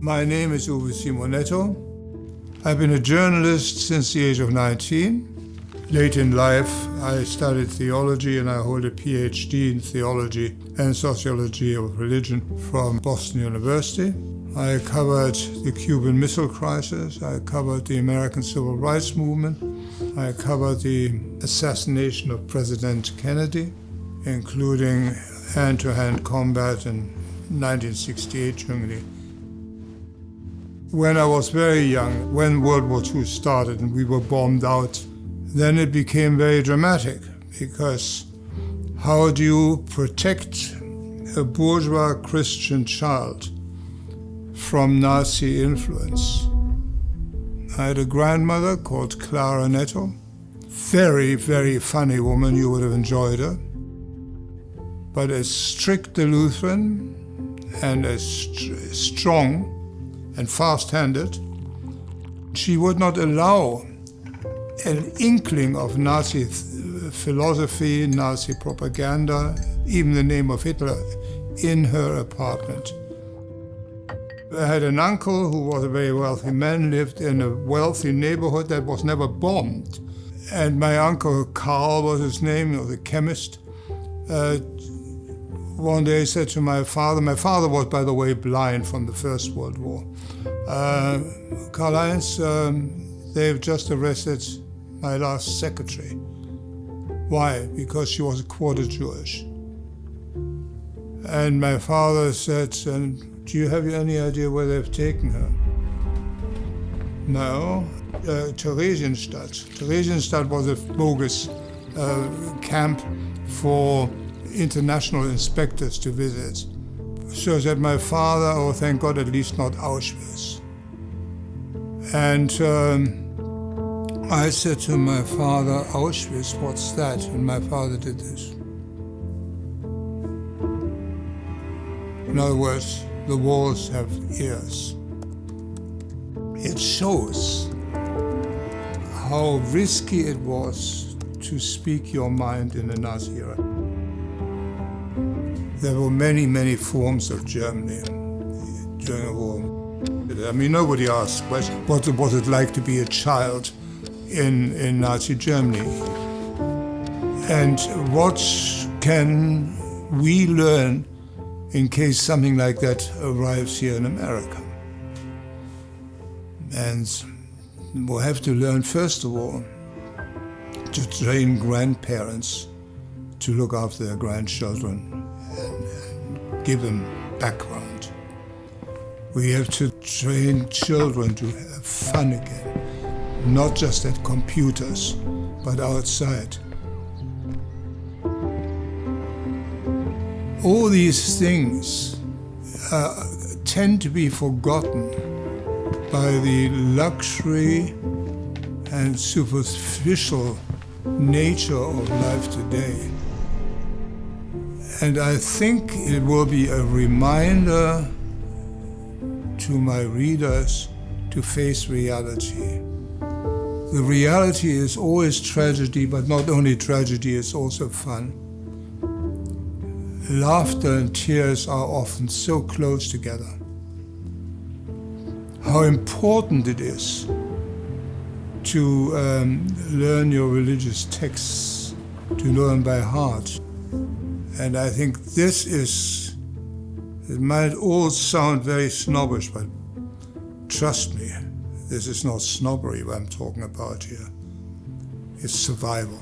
My name is Siemon-Netto. I've been a journalist since the age of 19. Late in life, I studied theology and I hold a PhD in theology and sociology of religion from Boston University. I covered the Cuban Missile Crisis. I covered the American Civil Rights Movement. I covered the assassination of President Kennedy, including hand-to-hand combat in 1968 Germany. When I was very young, when World War II started and we were bombed out, then it became very dramatic, because how do you protect a bourgeois Christian child from Nazi influence? I had a grandmother called Clara Netto, very, very funny woman, you would have enjoyed her, but as strict a Lutheran and as strong and fast-handed. She would not allow an inkling of Nazi philosophy, Nazi propaganda, even the name of Hitler, in her apartment. I had an uncle who was a very wealthy man, lived in a wealthy neighborhood that was never bombed. And my uncle Karl was his name, he was a chemist. One day said to my father was, by the way, blind from the First World War. Karl-Heinz, they've just arrested my last secretary. Why? Because she was a quarter Jewish. And my father said, do you have any idea where they've taken her? No, Theresienstadt. Theresienstadt was a bogus camp for international inspectors to visit. So said my father, oh, thank God, at least not Auschwitz. And I said to my father, Auschwitz, what's that? And my father did this. In other words, the walls have ears. It shows how risky it was to speak your mind in the Nazi era. There were many, many forms of Germany during the war. I mean, nobody asked what was it like to be a child in Nazi Germany. And what can we learn in case something like that arrives here in America? And we'll have to learn, first of all, to train grandparents to look after their grandchildren and give them background. We have to train children to have fun again, not just at computers, but outside. All these things tend to be forgotten by the luxury and superficial nature of life today. And I think it will be a reminder to my readers to face reality. The reality is always tragedy, but not only tragedy, it's also fun. Laughter and tears are often so close together. How important it is to learn your religious texts, to learn by heart. And I think this is, it might all sound very snobbish, but trust me, this is not snobbery what I'm talking about here. It's survival.